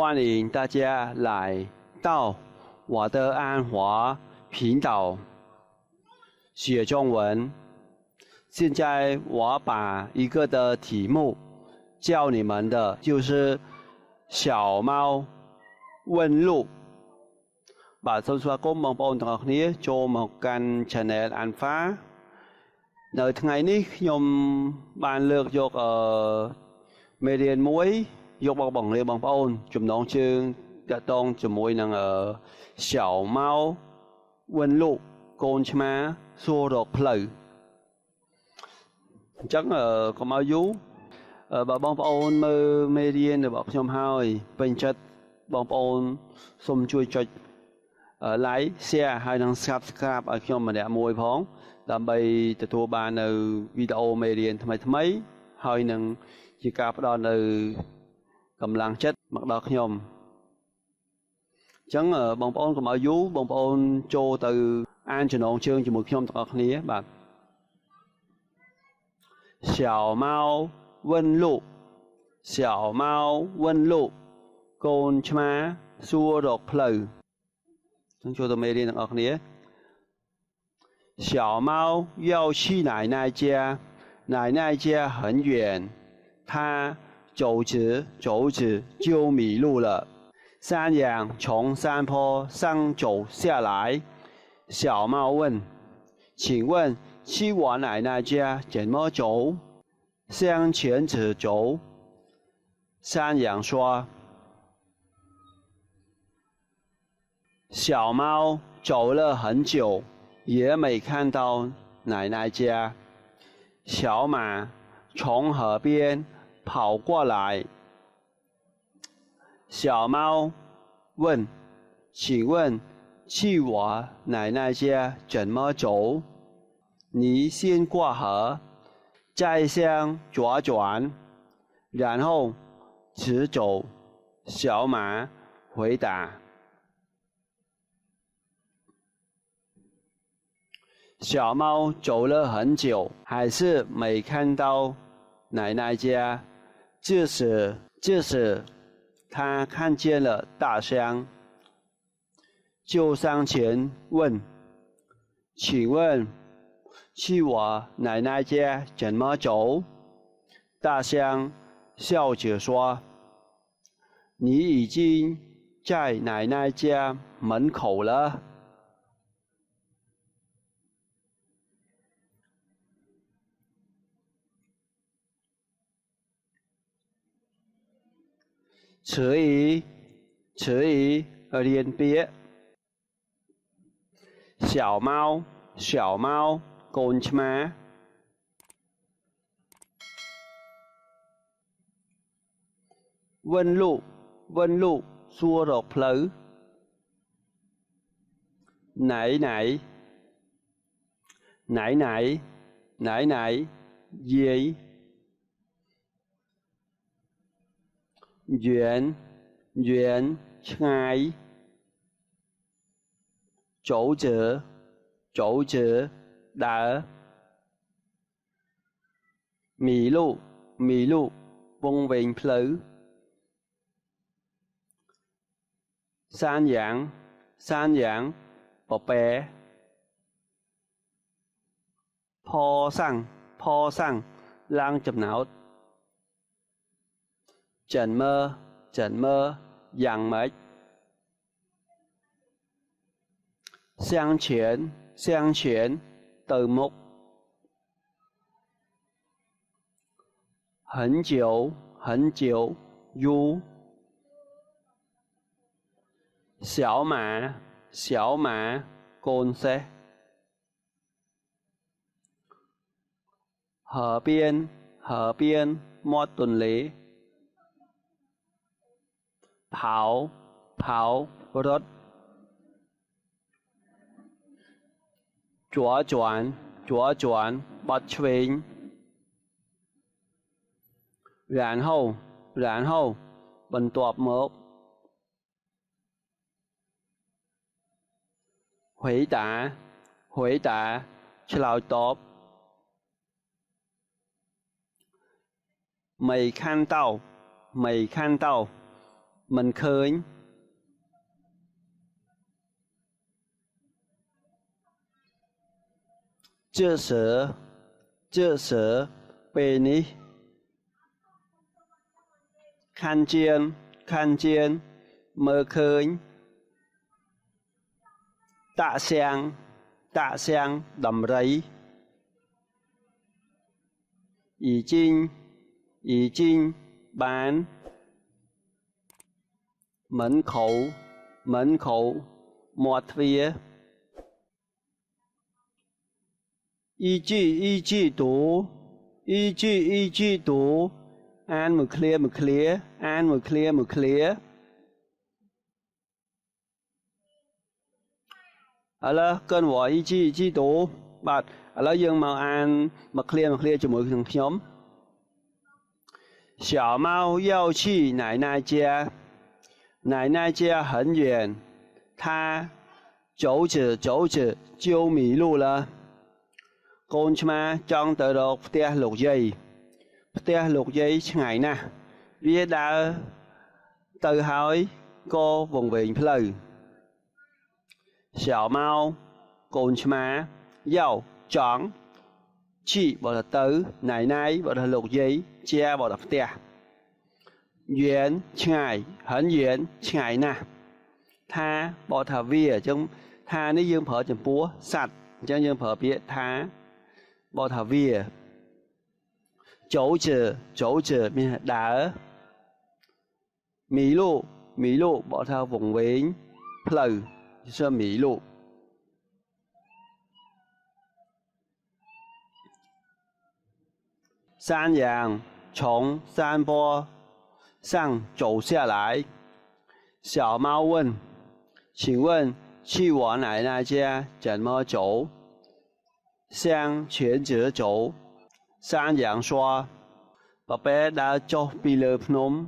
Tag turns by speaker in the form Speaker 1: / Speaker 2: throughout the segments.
Speaker 1: 欢迎大家来到我的安华频道学中文。现在我把一个的题目教你们的，就是小猫问路。បាទសូមស្វាគមន៍បងប្អូនទាំងអស់គ្នាចូលមកកាន់ Channel Alpha នៅថ្ងៃនេះខ្ញុំបានលើកយកមេរៀនមួយយកមកបង្រៀនបងប្អូនចំណងជើងតាក់ទងជាមួយនឹង小猫问路កូនឆ្មាសួររកផ្លូវអញ្ចឹងកុំឲ្យយូរបើបងប្អូនមើលមេរៀនរបស់ខ្ញុំហើយពេញចិត្តបងប្អូនសូមជួយចុចlike share ហើយនិង subscribe ឲ្យខ្ញុំម្នាក់មួយផងដើម្បីទទួលបាននៅវីដេអូមេរៀនថ្មីៗហើយនឹងជាការផ្ដល់នៅកម្លាំងចិត្តមកដល់ខ្ញុំអញ្ចឹងបងប្អូនកុំឲ្យយូរបងប្អូនចូលទៅអានចំណងជើងជាមួយខ្ញុំទាំងអស់គ្នាបាទ小猫问路小猫问路កូនឆ្មាសួររកផ្លូវចូលទៅមេរៀនទាំងអស់គ្នា小猫要去奶奶家奶奶家很远它走着走着就迷路了山羊从山坡上走下来小猫问请问去我奶奶家怎么走向前走山羊说小猫走了很久也没看到奶奶家小马从河边跑过来小猫问请问去我奶奶家怎么走你先过河再向左转然后直走小马回答小猫走了很久还是没看到奶奶家这时他看见了大象就上前问请问去我奶奶家怎么走大象笑着说你已经在奶奶家门口了词语连别小猫កូនឆ្មា问路សួររកផ្លូវไหนយាយ远ឆ្ងាយ走着ដើរ迷路វង្វេងផ្លូវ山羊ពពែផសាំងឡើងចំណោត怎么យ៉ាងម៉េច向前ទៅមុខ很久យូរ小馬កូនសេះ河邊មាត់ទន្លេ跑រត់左轉បត់ឆ្វេង然後បន្ទាប់មក回答ឆ្លើយតប没看到 mình khơi这时被你看见mơ khơi tạ sang đầm rẫy已经bán门口 một phía一句读ăn một clear ăn một clear ở đó cơn võ ý chi tố bạt ở đó dương màu ăn một clear cho mỗi thằng nhóm 小猫要去奶奶家，奶奶家很远，它走着就迷路了。Con chma trong tờ đột tia lục dây ngày nè, viết đã tự hỏi cô vùng viện phơi.小猫 con chma dầu chọn chi bỏ là tứ nãy nay bỏ là lục dây che bỏ là tia. Duyên ngày hẳn duyên ngày nè, tha bỏ thà vía trong tha nếu dương phở chấm búa sạch trong dương phở biết tha bỏ thà vía chỗ chờ mình đã mỹ lụ bỏ thà vùng vĩnh phơi sơ mỹ lụ山羊从山坡上走下来，小猫问：“请问去我奶奶家怎么走？”向前者走。山羊说：“宝贝đã cho pi lơ phnom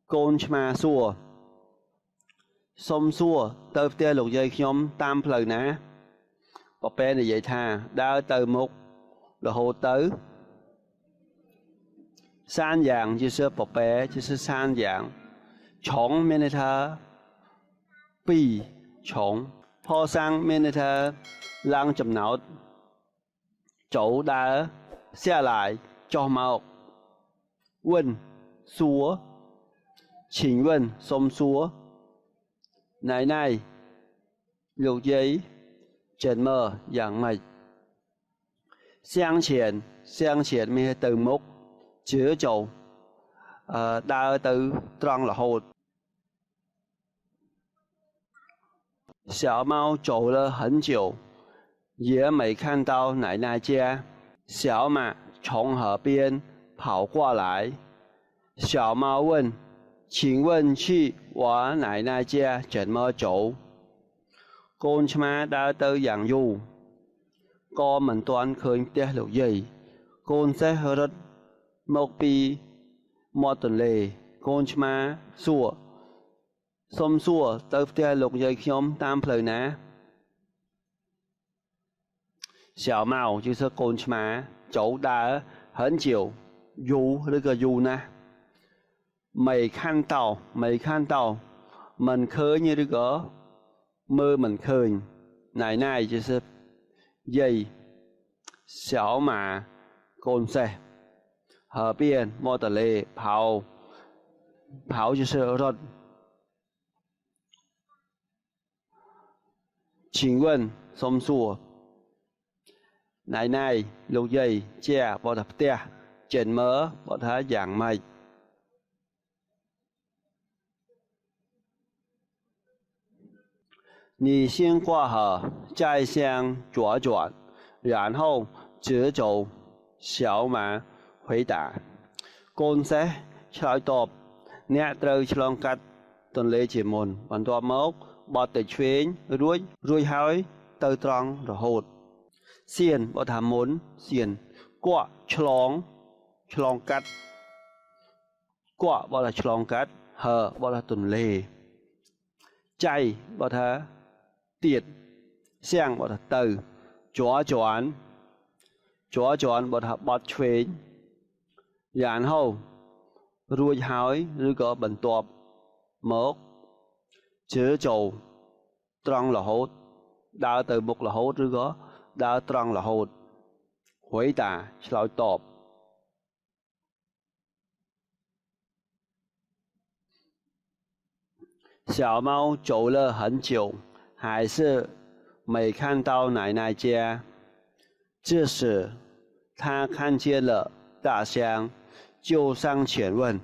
Speaker 1: con chma xua xôm xua tơ tia lục dây nhóm tam phơi ná宝贝này vậy tha đã từ một là hồ tứ山羊就是宝贝，就是山羊。虫面的它壁虫，坡上面的它让chấm脑走đã下来cho màu问说，请问送说，奶奶lục dây怎么养美？向前面từ một chữa chầu đa từ tròn là hồ. 小猫走了很久，也没看到奶奶家。小马从河边跑过来，小猫问：“请问去我奶奶家怎么走？” Con chma đã tới dạng du, con mình toán khơi tia lục dây, con sẽ hơ rất một pi một tuần lễ, con chma xua xôm xua tới tia lục dây nhóm tam phơi ná. 小猫就是 con chma 走đã很久，游那个游呢，没看到mình khơi như这个mơ mình khơi奶奶就是dây 小马 con xe 河边莫德雷跑就是run。请问松树奶奶 lục dây che bỏ thập tia trên mớ bỏ thá dạng mày. 你先过河，再向左转，然后直走。小马回答。Con sẽ ឆ្លើយតបអ្នកត្រូវឆ្លងកាត់ទន្លេជាមុនបន្ទាប់មកបត់ទៅឆ្វេងរួចហើយទៅត្រង់រហូតសៀនបើថាមុនសៀនគក់ឆ្លងកាត់គក់បើថាឆ្លងកាត់ហើបើថាទន្លេចៃបើថាទៀតសៀងបើថាទៅចွာជន់បើថាបត់ឆ្វេងយ៉ាងហូរួចហើយឬក៏បន្ទាប់ một chữ chầu trăng là hốt đào từ một là hốt rồi có đào trăng là hốt hồi tả lối tọp小猫走了很久，还是没看到奶奶家。这时，它看见了大象，就上前问：“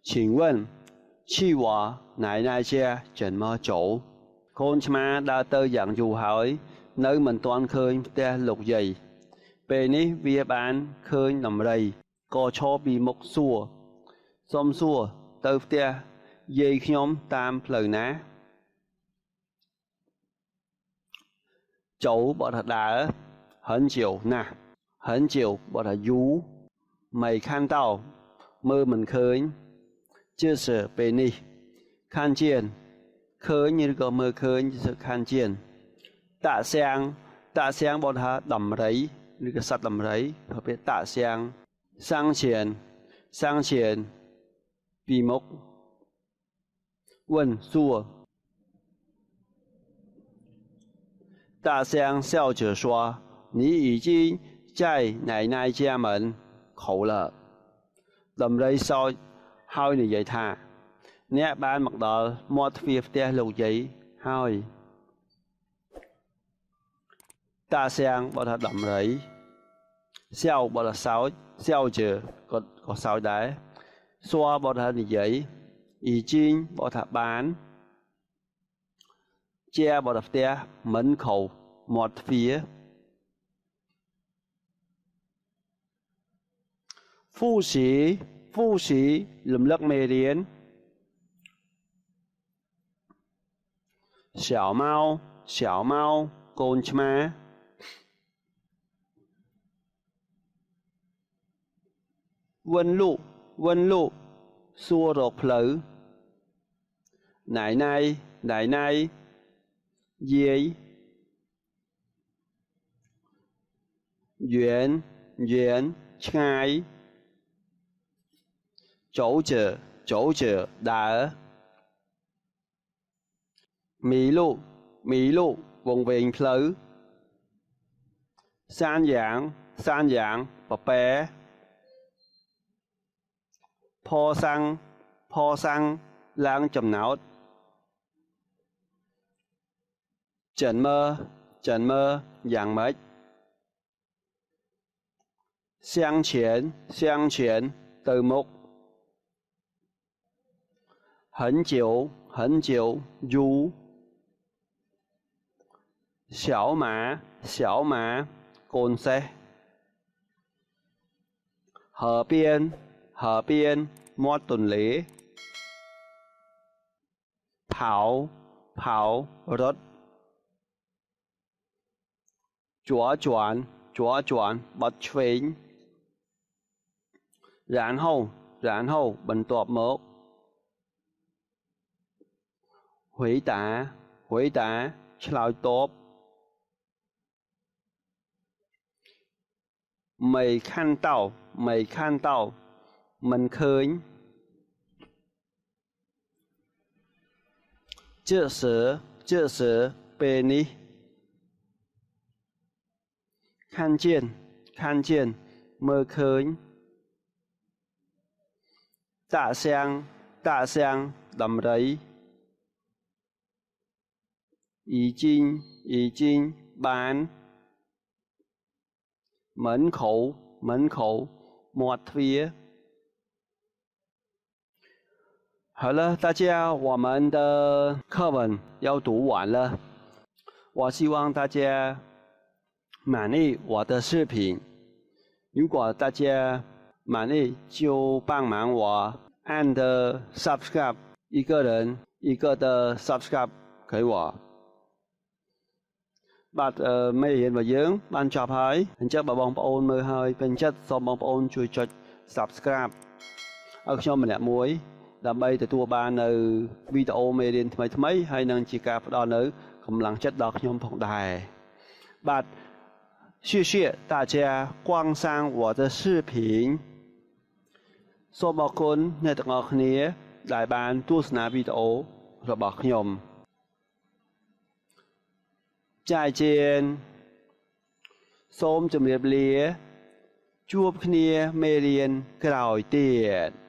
Speaker 1: 请问，去我奶奶家怎么走？” Con chim đã tới dặn dò hỏi nơi mình toàn khơi te lục dày. Bên ní vía bán khơi nằm đây, có cho bị một xua. Xóm xua tới te dây nhóm tam lời ná. Cháu bỏ thật đá, hẳn chiều nè, hẳn chiều bỏ thật dú. Mày khăn tao, mơ mình khơi, chưa sợ bên ní, khăn chiên. Khơi như có mơ khơi như sự khan chiên. Tạ xiang bọn họ đầm rấy, như cái sắt đầm rấy, họ biết tạ xiang. Sang chiên, bì mốc, vấn xua. Tạ xiang xiao chở xóa, Nǐ已经在奶奶家门口了. Đầm rấy sao, hỏi như vậy thà. Nè bạn mặc đồ một phía te lục giấy hỏi ta sang bỏ thật đậm rẫy sao bỏ thật sao chờ có sao đấy xoa bỏ thật giấy ý chín bỏ thật bán che bỏ thật te mẫn khẩu một phía phu sĩ lùm lắc mê điến. 小猫 con chim vấn lụ xua rột lử nải nai dây duyên chai chỗ chờ đỡ Mỹ lụ vùng viện lử san dạng bà bé po xăng lang chầm não trần mơ dạng mếch xiang chuyển từ mục hẳn chiều du Xảo mã con xe河邊摸頓lý跑rớt左轉bật chuyển然後 bình tọp một回答 lối tọp mày khăn tao mình khơi这时被你看见 mơ khơi tạ xiang đầm rẫy ý chính bán门口 một phía 好了，大家，我们的课文要读完了。我希望大家满意我的视频。如果大家满意，就帮忙我按的 subscribe， 一个人一个的 subscribe 给我。បាទមេរៀនរបស់យើងបានចប់ហើយអញ្ចឹងបើបងប្អូនមើលហើយពេញចិត្តសូមបងប្អូនជួយចុច subscribe ឲ្យខ្ញុំម្នាក់មួយដើម្បីទទួលបាននៅវីដេអូមេរៀនថ្មីៗហើយនឹងជាការផ្ដល់នៅកម្លាំងចិត្តដល់ខ្ញុំផងដែរបាទ谢谢大家观赏我的视频សូមអរគុណអ្នកទាំងអស់គ្នា ដែលបានទស្សនាវីដេអូរបស់ខ្ញុំចាយជៀនសូមជម្រាបលាជួបគ្នាមេរៀនក្រោយទៀត